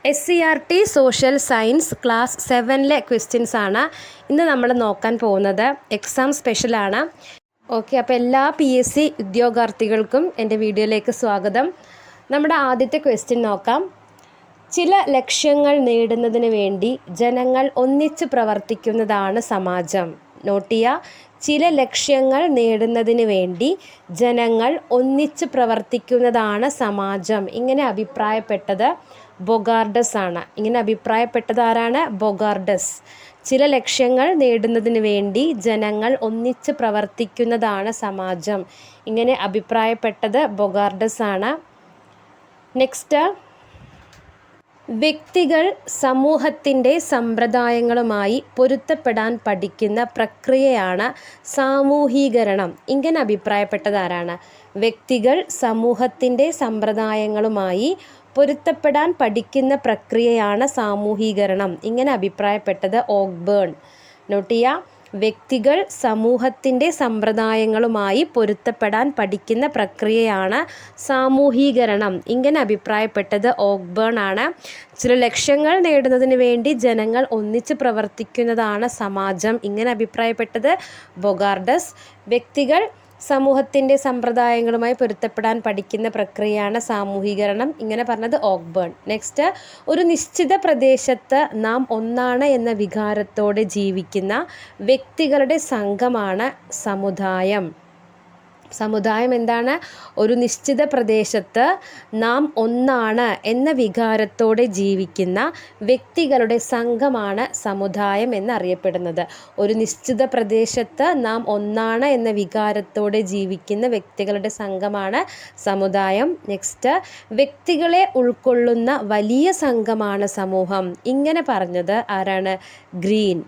SCRT social science class 7ലെ questions ആണ് ഇന്ന് നമ്മൾ നോക്കാൻ പോകുന്നത്. എക്സാം സ്പെഷ്യലാണ്. ഓക്കെ, അപ്പോൾ എല്ലാ PSC ഉദ്യോഗാർത്ഥികൾക്കും എൻ്റെ വീഡിയോയിലേക്ക് സ്വാഗതം. നമ്മുടെ ആദ്യത്തെ ക്വസ്റ്റ്യൻ നോക്കാം. ചില ലക്ഷ്യങ്ങൾ നേടുന്നതിന് വേണ്ടി ജനങ്ങൾ ഒന്നിച്ച് പ്രവർത്തിക്കുന്നതാണ് സമാജം. നോട്ട് ചെയ്യുക, ചില ലക്ഷ്യങ്ങൾ നേടുന്നതിന് വേണ്ടി ജനങ്ങൾ ഒന്നിച്ച് പ്രവർത്തിക്കുന്നതാണ് സമാജം. ഇങ്ങനെ അഭിപ്രായപ്പെട്ടത് ബൊഗാർഡസ് ആണ്. ഇങ്ങനെ അഭിപ്രായപ്പെട്ടത് ആരാണ്? ബൊഗാർഡസ്. ചില ലക്ഷ്യങ്ങൾ നേടുന്നതിന് വേണ്ടി ജനങ്ങൾ ഒന്നിച്ച് പ്രവർത്തിക്കുന്നതാണ് സമാജം. ഇങ്ങനെ അഭിപ്രായപ്പെട്ടത് ബൊഗാർഡസ് ആണ്. നെക്സ്റ്റ്, വ്യക്തികൾ സമൂഹത്തിൻ്റെ സമ്പ്രദായങ്ങളുമായി പൊരുത്തപ്പെടാൻ പഠിക്കുന്ന പ്രക്രിയയാണ് സാമൂഹീകരണം. ഇങ്ങനെ അഭിപ്രായപ്പെട്ടത് ആരാണ്? വ്യക്തികൾ സമൂഹത്തിൻ്റെ സമ്പ്രദായങ്ങളുമായി പൊരുത്തപ്പെടാൻ പഠിക്കുന്ന പ്രക്രിയയാണ് സാമൂഹീകരണം. ഇങ്ങനെ അഭിപ്രായപ്പെട്ടത് ഓക്ബേൺ. നോട്ട് ചെയ്യുക, വ്യക്തികൾ സമൂഹത്തിൻ്റെ സമ്പ്രദായങ്ങളുമായി പൊരുത്തപ്പെടാൻ പഠിക്കുന്ന പ്രക്രിയയാണ് സാമൂഹീകരണം. ഇങ്ങനെ അഭിപ്രായപ്പെട്ടത് ഓക്ബേൺ ആണ്. ചില ലക്ഷ്യങ്ങൾ നേടുന്നതിന് വേണ്ടി ജനങ്ങൾ ഒന്നിച്ച് പ്രവർത്തിക്കുന്നതാണ് സമാജം. ഇങ്ങനെ അഭിപ്രായപ്പെട്ടത് ബൊഗാർഡസ്. വ്യക്തികൾ സമൂഹത്തിൻ്റെ സമ്പ്രദായങ്ങളുമായി പൊരുത്തപ്പെടാൻ പഠിക്കുന്ന പ്രക്രിയയാണ് സാമൂഹീകരണം. ഇങ്ങനെ പറഞ്ഞത് ഓക്ബേൺ. നെക്സ്റ്റ്, ഒരു നിശ്ചിത പ്രദേശത്ത് നാം ഒന്നാണ് എന്ന വികാരത്തോടെ ജീവിക്കുന്ന വ്യക്തികളുടെ സംഘമാണ് സമുദായം. സമുദായം എന്താണ്? ഒരു നിശ്ചിത പ്രദേശത്ത് നാം ഒന്നാണ് എന്ന വികാരത്തോടെ ജീവിക്കുന്ന വ്യക്തികളുടെ സംഘമാണ് സമുദായം എന്നറിയപ്പെടുന്നത്. ഒരു നിശ്ചിത പ്രദേശത്ത് നാം ഒന്നാണ് എന്ന വികാരത്തോടെ ജീവിക്കുന്ന വ്യക്തികളുടെ സംഘമാണ് സമുദായം. നെക്സ്റ്റ്, വ്യക്തികളെ ഉൾക്കൊള്ളുന്ന വലിയ സംഘമാണ് സമൂഹം. ഇങ്ങനെ പറഞ്ഞത് ആരാണ്? ഗ്രീൻ.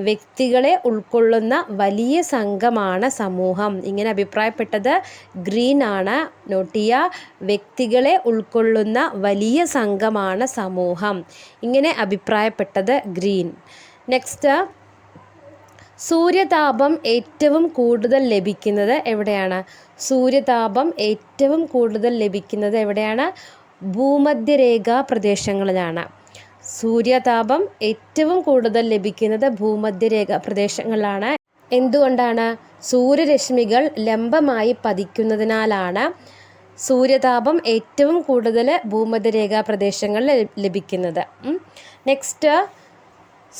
വ്യക്തികളെ ഉൾക്കൊള്ളുന്ന വലിയ സംഘമാണ് സമൂഹം. ഇങ്ങനെ അഭിപ്രായപ്പെട്ടത് ഗ്രീൻ ആണ്. നോട്ട് ചെയ്യുക, വ്യക്തികളെ ഉൾക്കൊള്ളുന്ന വലിയ സംഘമാണ് സമൂഹം. ഇങ്ങനെ അഭിപ്രായപ്പെട്ടത് ഗ്രീൻ. നെക്സ്റ്റ്, സൂര്യതാപം ഏറ്റവും കൂടുതൽ ലഭിക്കുന്നത് എവിടെയാണ്? സൂര്യതാപം ഏറ്റവും കൂടുതൽ ലഭിക്കുന്നത് എവിടെയാണ്? ഭൂമധ്യരേഖാ പ്രദേശങ്ങളിലാണ്. സൂര്യതാപം ഏറ്റവും കൂടുതൽ ലഭിക്കുന്നത് ഭൂമധ്യരേഖ പ്രദേശങ്ങളിലാണ്. എന്തുകൊണ്ടാണ്? സൂര്യരശ്മികൾ ലംബമായി പതിക്കുന്നതിനാലാണ് സൂര്യതാപം ഏറ്റവും കൂടുതൽ ഭൂമധ്യരേഖാ പ്രദേശങ്ങളിൽ ലഭിക്കുന്നത്. നെക്സ്റ്റ്,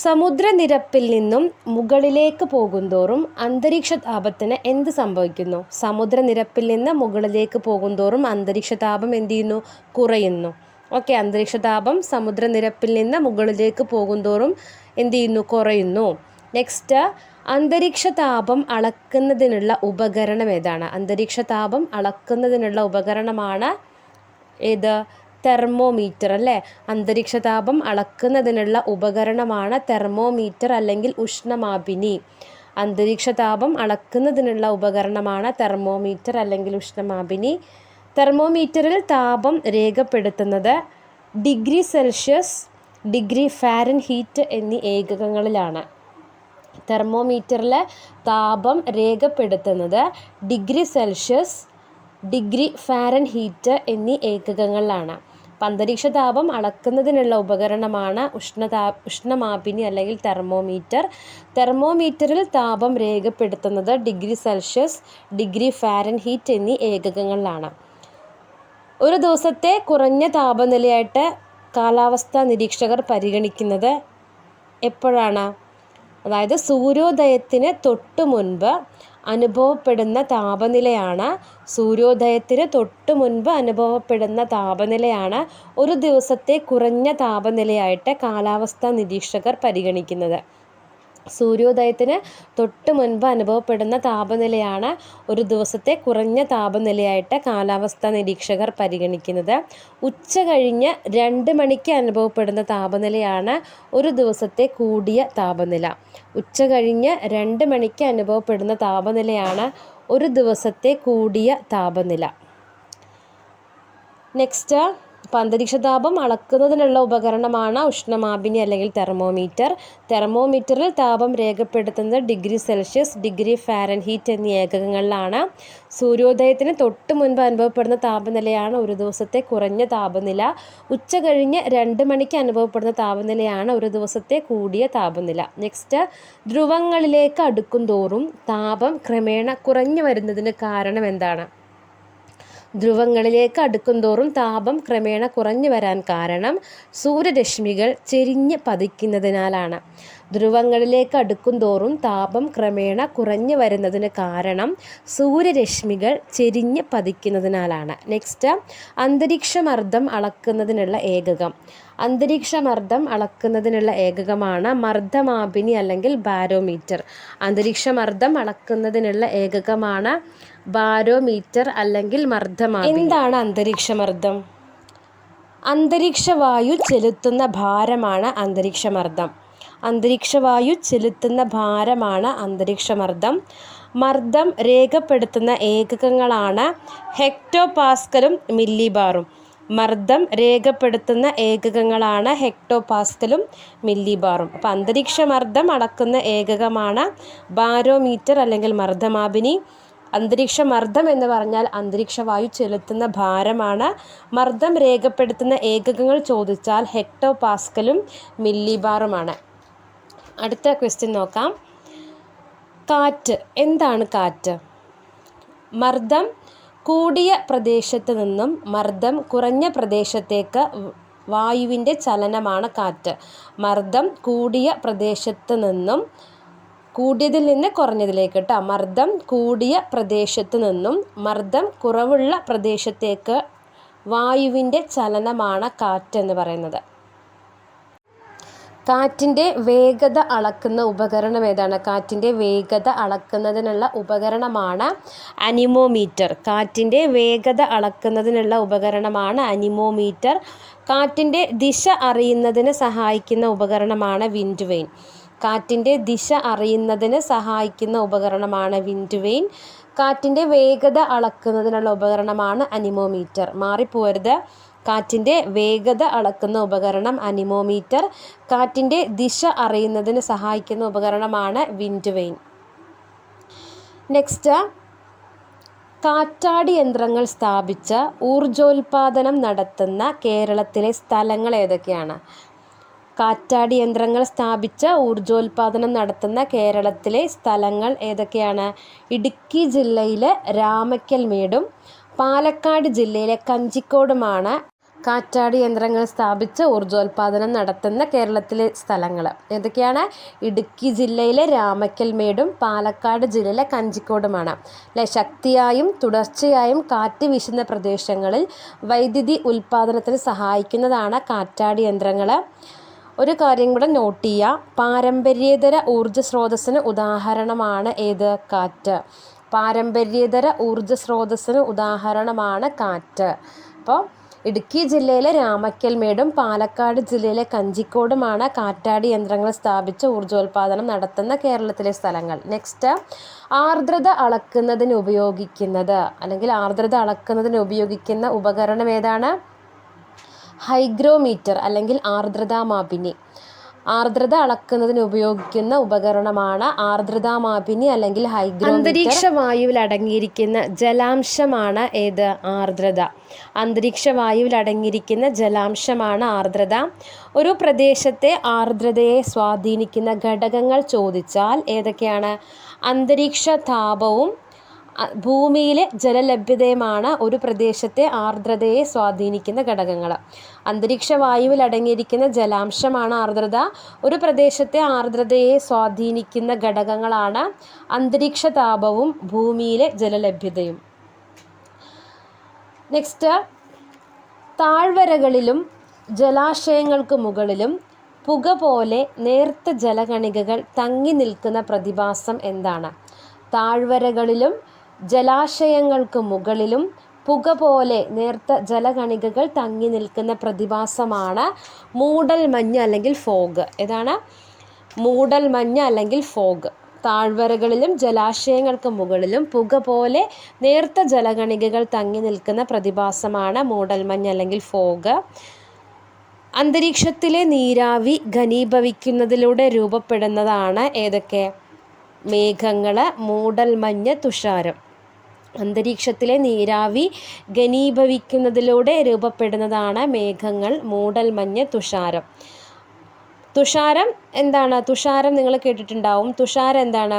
സമുദ്രനിരപ്പിൽ നിന്നും മുകളിലേക്ക് പോകുന്തോറും അന്തരീക്ഷ താപത്തിന് എന്ത് സംഭവിക്കുന്നു? സമുദ്രനിരപ്പിൽ നിന്ന് മുകളിലേക്ക് പോകുന്തോറും അന്തരീക്ഷ താപം എന്ത് ചെയ്യുന്നു? കുറയുന്നു. ഓക്കെ, അന്തരീക്ഷ താപം സമുദ്രനിരപ്പിൽ നിന്ന് മുകളിലേക്ക് പോകുന്തോറും എന്ത് ചെയ്യുന്നു? കുറയുന്നു. നെക്സ്റ്റ്, അന്തരീക്ഷ താപം അളക്കുന്നതിനുള്ള ഉപകരണം ഏതാണ്? അന്തരീക്ഷ താപം അളക്കുന്നതിനുള്ള ഉപകരണമാണ് ഏത്? തെർമോമീറ്റർ അല്ലേ? അന്തരീക്ഷ താപം അളക്കുന്നതിനുള്ള ഉപകരണമാണ് തെർമോമീറ്റർ അല്ലെങ്കിൽ ഉഷ്ണമാപിനി. അന്തരീക്ഷ താപം അളക്കുന്നതിനുള്ള ഉപകരണമാണ് തെർമോമീറ്റർ അല്ലെങ്കിൽ ഉഷ്ണമാപിനി. തെർമോമീറ്ററിൽ താപം രേഖപ്പെടുത്തുന്നത് ഡിഗ്രി സെൽഷ്യസ്, ഡിഗ്രി ഫാരൻഹീറ്റ് എന്നീ ഏകകങ്ങളിലാണ്. തെർമോമീറ്ററിൽ താപം രേഖപ്പെടുത്തുന്നത് ഡിഗ്രി സെൽഷ്യസ്, ഡിഗ്രി ഫാരൻഹീറ്റ് എന്നീ ഏകകങ്ങളിലാണ്. അപ്പം അന്തരീക്ഷ താപം അളക്കുന്നതിനുള്ള ഉപകരണമാണ് ഉഷ്ണമാപിനി അല്ലെങ്കിൽ തെർമോമീറ്റർ. തെർമോമീറ്ററിൽ താപം രേഖപ്പെടുത്തുന്നത് ഡിഗ്രി സെൽഷ്യസ്, ഡിഗ്രി ഫാരൻഹീറ്റ് എന്നീ ഏകകങ്ങളിലാണ്. ഒരു ദിവസത്തെ കുറഞ്ഞ താപനിലയായിട്ട് കാലാവസ്ഥാ നിരീക്ഷകർ പരിഗണിക്കുന്നത് എപ്പോഴാണ്? അതായത് സൂര്യോദയത്തിന് തൊട്ട് മുൻപ് അനുഭവപ്പെടുന്ന താപനിലയാണ്. സൂര്യോദയത്തിന് തൊട്ട് മുൻപ് അനുഭവപ്പെടുന്ന താപനിലയാണ് ഒരു ദിവസത്തെ കുറഞ്ഞ താപനിലയായിട്ട് കാലാവസ്ഥാ നിരീക്ഷകർ പരിഗണിക്കുന്നത്. സൂര്യോദയത്തിന് തൊട്ട് മുൻപ് അനുഭവപ്പെടുന്ന താപനിലയാണ് ഒരു ദിവസത്തെ കുറഞ്ഞ താപനിലയായിട്ട് കാലാവസ്ഥാ നിരീക്ഷകർ പരിഗണിക്കുന്നത്. ഉച്ച കഴിഞ്ഞ് 2 മണിക്ക് അനുഭവപ്പെടുന്ന താപനിലയാണ് ഒരു ദിവസത്തെ കൂടിയ താപനില. ഉച്ച കഴിഞ്ഞ് 2 മണിക്ക് അനുഭവപ്പെടുന്ന താപനിലയാണ് ഒരു ദിവസത്തെ കൂടിയ താപനില. നെക്സ്റ്റ്, അപ്പോൾ അന്തരീക്ഷതാപം അളക്കുന്നതിനുള്ള ഉപകരണമാണ് ഉഷ്ണമാപിനി അല്ലെങ്കിൽ തെർമോമീറ്റർ. തെർമോമീറ്ററിൽ താപം രേഖപ്പെടുത്തുന്നത് ഡിഗ്രി സെൽഷ്യസ്, ഡിഗ്രി ഫാരൻഹീറ്റ് എന്നീ ഏകകങ്ങളിലാണ്. സൂര്യോദയത്തിന് തൊട്ട് മുൻപ് അനുഭവപ്പെടുന്ന താപനിലയാണ് ഒരു ദിവസത്തെ കുറഞ്ഞ താപനില. ഉച്ച കഴിഞ്ഞ് 2 മണിക്ക് അനുഭവപ്പെടുന്ന താപനിലയാണ് ഒരു ദിവസത്തെ കൂടിയ താപനില. നെക്സ്റ്റ്, ധ്രുവങ്ങളിലേക്ക് അടുക്കും തോറും താപം ക്രമേണ കുറഞ്ഞു വരുന്നതിന് കാരണം എന്താണ്? ധ്രുവങ്ങളിലേക്ക് അടുക്കുംതോറും താപം ക്രമേണ കുറഞ്ഞു വരാൻ കാരണം സൂര്യരശ്മികൾ ചെരിഞ്ഞ് പതിക്കുന്നതിനാലാണ്. ധ്രുവങ്ങളിലേക്ക് അടുക്കുംതോറും താപം ക്രമേണ കുറഞ്ഞു വരുന്നതിന് കാരണം സൂര്യരശ്മികൾ ചെരിഞ്ഞ് പതിക്കുന്നതിനാലാണ്. നെക്സ്റ്റ്, അന്തരീക്ഷമർദ്ദം അളക്കുന്നതിനുള്ള ഏകകം. അന്തരീക്ഷമർദ്ദം അളക്കുന്നതിനുള്ള ഏകകമാണ് മർദ്ദമാപിനി അല്ലെങ്കിൽ ബാരോമീറ്റർ. അന്തരീക്ഷമർദ്ദം അളക്കുന്നതിനുള്ള ഏകകമാണ് ബാരോമീറ്റർ അല്ലെങ്കിൽ മർദ്ദമാപിനി. എന്താണ് അന്തരീക്ഷമർദ്ദം? അന്തരീക്ഷവായു ചെലുത്തുന്ന ഭാരമാണ് അന്തരീക്ഷമർദ്ദം. അന്തരീക്ഷവായു ചെലുത്തുന്ന ഭാരമാണ് അന്തരീക്ഷമർദ്ദം. മർദ്ദം രേഖപ്പെടുത്തുന്ന ഏകകങ്ങളാണ് ഹെക്ടോ പാസ്കലും മില്ലിബാറും. മർദ്ദം രേഖപ്പെടുത്തുന്ന ഏകകങ്ങളാണ് ഹെക്ടോ പാസ്കലും മില്ലിബാറും. അപ്പോൾ അന്തരീക്ഷമർദ്ദം അളക്കുന്ന ഏകകമാണ് ബാരോമീറ്റർ അല്ലെങ്കിൽ മർദ്ദമാപിനി. അന്തരീക്ഷമർദ്ദം എന്ന് പറഞ്ഞാൽ അന്തരീക്ഷവായു ചെലുത്തുന്ന ഭാരമാണ്. മർദ്ദം രേഖപ്പെടുത്തുന്ന ഏകകങ്ങൾ ചോദിച്ചാൽ ഹെക്ടോ പാസ്കലും മില്ലിബാറുമാണ്. അടുത്ത ക്വസ്റ്റ്യൻ നോക്കാം. കാറ്റ്. എന്താണ് കാറ്റ്? മർദ്ദം കൂടിയ പ്രദേശത്ത് നിന്നും മർദ്ദം കുറഞ്ഞ പ്രദേശത്തേക്ക് വായുവിൻ്റെ ചലനമാണ് കാറ്റ്. മർദ്ദം കൂടിയ പ്രദേശത്ത് നിന്നും കൂടിയതിൽ നിന്ന് കുറഞ്ഞതിലേക്ക് കേട്ടോ. മർദ്ദം കൂടിയ പ്രദേശത്ത് നിന്നും മർദ്ദം കുറവുള്ള പ്രദേശത്തേക്ക് വായുവിൻ്റെ ചലനമാണ് കാറ്റെന്ന് പറയുന്നത്. കാറ്റിൻ്റെ വേഗത അളക്കുന്ന ഉപകരണം ഏതാണ്? കാറ്റിൻ്റെ വേഗത അളക്കുന്നതിനുള്ള ഉപകരണമാണ് അനിമോമീറ്റർ. കാറ്റിൻ്റെ വേഗത അളക്കുന്നതിനുള്ള ഉപകരണമാണ് അനിമോമീറ്റർ. കാറ്റിൻ്റെ ദിശ അറിയുന്നതിന് സഹായിക്കുന്ന ഉപകരണമാണ് വിൻഡ് വെയിൻ. കാറ്റിൻ്റെ ദിശ അറിയുന്നതിന് സഹായിക്കുന്ന ഉപകരണമാണ് വിൻഡ് വെയിൻ. കാറ്റിൻ്റെ വേഗത അളക്കുന്നതിനുള്ള ഉപകരണമാണ് അനിമോമീറ്റർ. മാറിപ്പോരുത്. കാറ്റിൻ്റെ വേഗത അളക്കുന്ന ഉപകരണം അനിമോമീറ്റർ. കാറ്റിൻ്റെ ദിശ അറിയുന്നതിന് സഹായിക്കുന്ന ഉപകരണമാണ് വിൻഡ് വെയിൻ. നെക്സ്റ്റ്, കാറ്റാടി യന്ത്രങ്ങൾ സ്ഥാപിച്ച ഊർജോൽപാദനം നടത്തുന്ന കേരളത്തിലെ സ്ഥലങ്ങൾ ഏതൊക്കെയാണ്? കാറ്റാടി യന്ത്രങ്ങൾ സ്ഥാപിച്ച ഊർജോൽപാദനം നടത്തുന്ന കേരളത്തിലെ സ്ഥലങ്ങൾ ഏതൊക്കെയാണ്? ഇടുക്കി ജില്ലയിലെ രാമക്കൽമേടും പാലക്കാട് ജില്ലയിലെ കഞ്ചിക്കോടുമാണ് കാറ്റാടി യന്ത്രങ്ങൾ സ്ഥാപിച്ച് ഊർജോൽപാദനം നടത്തുന്ന കേരളത്തിലെ സ്ഥലങ്ങൾ. ഏതൊക്കെയാണ്? ഇടുക്കി ജില്ലയിലെ രാമക്കൽമേടും പാലക്കാട് ജില്ലയിലെ കഞ്ചിക്കോടുമാണ്. അല്ലെ, ശക്തിയായും തുടർച്ചയായും കാറ്റ് വീശുന്ന പ്രദേശങ്ങളിൽ വൈദ്യുതി ഉൽപാദനത്തിന് സഹായിക്കുന്നതാണ് കാറ്റാടി യന്ത്രങ്ങൾ. ഒരു കാര്യം കൂടെ നോട്ട് ചെയ്യുക. പാരമ്പര്യേതര ഊർജ്ജ സ്രോതസ്സിന് ഉദാഹരണമാണ് ഏത്? കാറ്റ്. പാരമ്പര്യേതര ഊർജ്ജ സ്രോതസ്സിന് ഉദാഹരണമാണ് കാറ്റ്. അപ്പോൾ ഇടുക്കി ജില്ലയിലെ രാമക്കൽമേടും പാലക്കാട് ജില്ലയിലെ കഞ്ചിക്കോടുമാണ് കാറ്റാടി യന്ത്രങ്ങൾ സ്ഥാപിച്ച് ഊർജോൽപാദനം നടത്തുന്ന കേരളത്തിലെ സ്ഥലങ്ങൾ. നെക്സ്റ്റ്, ആർദ്രത അളക്കുന്നതിന് ഉപയോഗിക്കുന്നത് അല്ലെങ്കിൽ ആർദ്രത അളക്കുന്നതിന് ഉപയോഗിക്കുന്ന ഉപകരണം ഏതാണ്? ഹൈഗ്രോമീറ്റർ അല്ലെങ്കിൽ ആർദ്രതാമാപിനി. ആർദ്രത അളക്കുന്നതിന് ഉപയോഗിക്കുന്ന ഉപകരണമാണ് ആർദ്രതാമാപിനി അല്ലെങ്കിൽ ഹൈഗ്രോമീറ്റർ. അന്തരീക്ഷ വായുവിൽ അടങ്ങിയിരിക്കുന്ന ജലാംശമാണ് ഏത്? ആർദ്രത. അന്തരീക്ഷ വായുവിൽ അടങ്ങിയിരിക്കുന്ന ജലാംശമാണ് ആർദ്രത. ഒരു പ്രദേശത്തെ ആർദ്രതയെ സ്വാധീനിക്കുന്ന ഘടകങ്ങൾ ചോദിച്ചാൽ ഏതൊക്കെയാണ്? അന്തരീക്ഷ താപവും ഭൂമിയിലെ ജലലഭ്യതയുമാണ് ഒരു പ്രദേശത്തെ ആർദ്രതയെ സ്വാധീനിക്കുന്ന ഘടകങ്ങൾ. അന്തരീക്ഷ വായുവിൽ അടങ്ങിയിരിക്കുന്ന ജലാംശമാണ് ആർദ്രത. ഒരു പ്രദേശത്തെ ആർദ്രതയെ സ്വാധീനിക്കുന്ന ഘടകങ്ങളാണ് അന്തരീക്ഷ താപവും ഭൂമിയിലെ ജലലഭ്യതയും. നെക്സ്റ്റ്, താഴ്വരകളിലും ജലാശയങ്ങൾക്ക് മുകളിലും പുക പോലെ നേർത്ത ജലകണികകൾ തങ്ങി നിൽക്കുന്ന പ്രതിഭാസം എന്താണ്? താഴ്വരകളിലും ജലാശയങ്ങൾക്ക് മുകളിലും പുക പോലെ നേർത്ത ജലകണികകൾ തങ്ങി നിൽക്കുന്ന പ്രതിഭാസമാണ് മൂടൽമഞ്ഞ് അല്ലെങ്കിൽ ഫോഗ്. ഏതാണ്? മൂടൽമഞ്ഞ് അല്ലെങ്കിൽ ഫോഗ്. താഴ്വരകളിലും ജലാശയങ്ങൾക്ക് മുകളിലും പുക പോലെ നേർത്ത ജലകണികകൾ തങ്ങി നിൽക്കുന്ന പ്രതിഭാസമാണ് മൂടൽമഞ്ഞ് അല്ലെങ്കിൽ ഫോഗ്. അന്തരീക്ഷത്തിലെ നീരാവി ഘനീഭവിക്കുന്നതിലൂടെ രൂപപ്പെടുന്നതാണ് ഏതൊക്കെ? മേഘങ്ങൾ, മൂടൽമഞ്ഞ്, തുഷാരം. അന്തരീക്ഷത്തിലെ നീരാവി ഘനീഭവിക്കുന്നതിലൂടെ രൂപപ്പെടുന്നതാണ് മേഘങ്ങൾ, മൂടൽമഞ്ഞ്, തുഷാരം. തുഷാരം എന്താണ്? തുഷാരം നിങ്ങൾ കേട്ടിട്ടുണ്ടാവും. തുഷാരം എന്താണ്?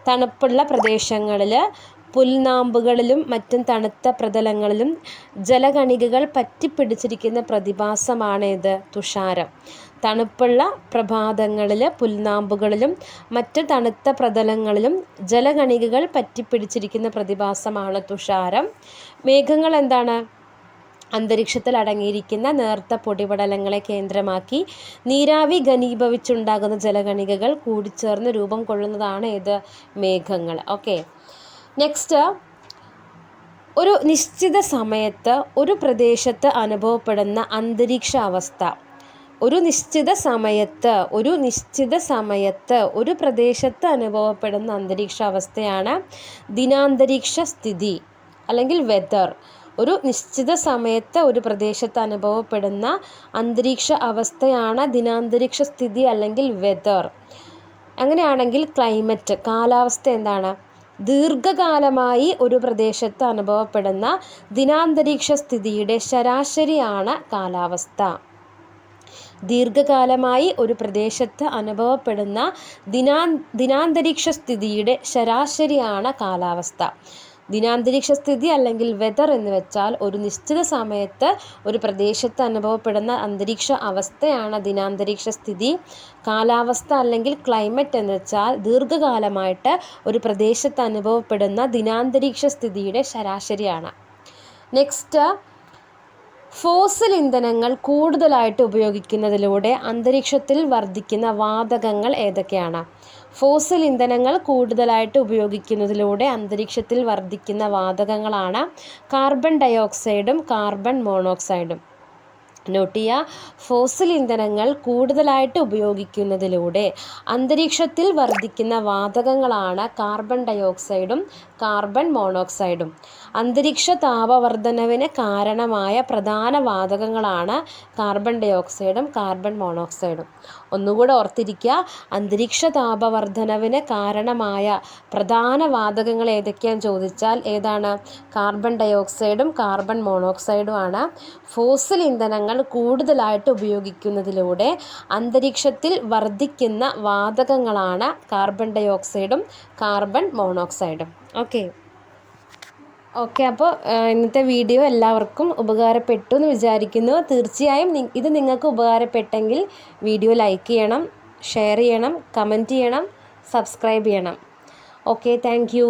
തണുപ്പുള്ള പ്രദേശങ്ങളിൽ പുൽനാമ്പുകളിലും മറ്റും തണുത്ത പ്രതലങ്ങളിലും ജലകണികകൾ പറ്റിപ്പിടിച്ചിരിക്കുന്ന പ്രതിഭാസമാണ് ഇത് തുഷാരം. തണുപ്പുള്ള പ്രഭാതങ്ങളിൽ പുൽനാമ്പുകളിലും മറ്റ് തണുത്ത പ്രതലങ്ങളിലും ജലകണികകൾ പറ്റിപ്പിടിച്ചിരിക്കുന്ന പ്രതിഭാസമാണ് തുഷാരം. മേഘങ്ങൾ എന്താണ്? അന്തരീക്ഷത്തിൽ അടങ്ങിയിരിക്കുന്ന നേർത്ത പൊടിപടലങ്ങളെ കേന്ദ്രമാക്കി നീരാവി ഘനീഭവിച്ചുണ്ടാകുന്ന ജലകണികകൾ കൂടിച്ചേർന്ന് രൂപം കൊള്ളുന്നതാണ് ഏത്? മേഘങ്ങൾ. ഓക്കെ, നെക്സ്റ്റ്, ഒരു നിശ്ചിത സമയത്ത് ഒരു പ്രദേശത്ത് അനുഭവപ്പെടുന്ന അന്തരീക്ഷ അവസ്ഥ. ഒരു നിശ്ചിത സമയത്ത് ഒരു പ്രദേശത്ത് അനുഭവപ്പെടുന്ന അന്തരീക്ഷ അവസ്ഥയാണ് ദിനാന്തരീക്ഷ സ്ഥിതി അല്ലെങ്കിൽ വെതർ. ഒരു നിശ്ചിത സമയത്ത് ഒരു പ്രദേശത്ത് അനുഭവപ്പെടുന്ന അന്തരീക്ഷ അവസ്ഥയാണ് ദിനാന്തരീക്ഷ സ്ഥിതി അല്ലെങ്കിൽ വെതർ. അങ്ങനെയാണെങ്കിൽ ക്ലൈമറ്റ്, കാലാവസ്ഥ എന്താണ്? ദീർഘകാലമായി ഒരു പ്രദേശത്ത് അനുഭവപ്പെടുന്ന ദിനാന്തരീക്ഷ സ്ഥിതിയുടെ ശരാശരിയാണ് കാലാവസ്ഥ. ദീർഘകാലമായി ഒരു പ്രദേശത്ത് അനുഭവപ്പെടുന്ന ദിനാന്തരീക്ഷ സ്ഥിതിയുടെ ശരാശരിയാണ് കാലാവസ്ഥ. ദിനാന്തരീക്ഷ സ്ഥിതി അല്ലെങ്കിൽ വെതർ എന്ന് വെച്ചാൽ ഒരു നിശ്ചിത സമയത്ത് ഒരു പ്രദേശത്ത് അനുഭവപ്പെടുന്ന അന്തരീക്ഷ അവസ്ഥയാണ് ദിനാന്തരീക്ഷ സ്ഥിതി. കാലാവസ്ഥ അല്ലെങ്കിൽ ക്ലൈമറ്റ് എന്ന് വെച്ചാൽ ദീർഘകാലമായിട്ട് ഒരു പ്രദേശത്ത് അനുഭവപ്പെടുന്ന ദിനാന്തരീക്ഷ സ്ഥിതിയുടെ ശരാശരിയാണ്. നെക്സ്റ്റ്, ഫോസിൽ ഇന്ധനങ്ങൾ കൂടുതലായിട്ട് ഉപയോഗിക്കുന്നതിലൂടെ അന്തരീക്ഷത്തിൽ വർദ്ധിക്കുന്ന വാതകങ്ങൾ ഏതൊക്കെയാണ്? ഫോസിൽ ഇന്ധനങ്ങൾ കൂടുതലായിട്ട് ഉപയോഗിക്കുന്നതിലൂടെ അന്തരീക്ഷത്തിൽ വർദ്ധിക്കുന്ന വാതകങ്ങളാണ് കാർബൺ ഡയോക്സൈഡും കാർബൺ മോണോക്സൈഡും. നോട്ട് ചെയ്യുക, ഫോസിൽ ഇന്ധനങ്ങൾ കൂടുതലായിട്ട് ഉപയോഗിക്കുന്നതിലൂടെ അന്തരീക്ഷത്തിൽ വർദ്ധിക്കുന്ന വാതകങ്ങളാണ് കാർബൺ ഡയോക്സൈഡും കാർബൺ മോണോക്സൈഡും. അന്തരീക്ഷ താപവർദ്ധനവിന് കാരണമായ പ്രധാന വാതകങ്ങളാണ് കാർബൺ ഡയോക്സൈഡും കാർബൺ മോണോക്സൈഡും. ഒന്നുകൂടെ ഓർത്തിരിക്കുക, അന്തരീക്ഷ താപവർദ്ധനവിന് കാരണമായ പ്രധാന വാതകങ്ങൾ ഏതൊക്കെയാണെന്ന് ചോദിച്ചാൽ ഏതാണ്? കാർബൺ ഡയോക്സൈഡും കാർബൺ മോണോക്സൈഡുമാണ്. ഫോസിൽ ഇന്ധനങ്ങൾ കൂടുതലായിട്ട് ഉപയോഗിക്കുന്നതിലൂടെ അന്തരീക്ഷത്തിൽ വർദ്ധിക്കുന്ന വാതകങ്ങളാണ് കാർബൺ ഡയോക്സൈഡും കാർബൺ മോണോക്സൈഡും. ഓക്കെ, അപ്പോൾ ഇന്നത്തെ വീഡിയോ എല്ലാവർക്കും ഉപകാരപ്പെട്ടു എന്ന് വിചാരിക്കുന്നു. തീർച്ചയായും ഇത് നിങ്ങൾക്ക് ഉപകാരപ്പെട്ടെങ്കിൽ വീഡിയോ ലൈക്ക് ചെയ്യണം, ഷെയർ ചെയ്യണം, കമൻറ്റ് ചെയ്യണം, സബ്സ്ക്രൈബ് ചെയ്യണം. Okay, thank you.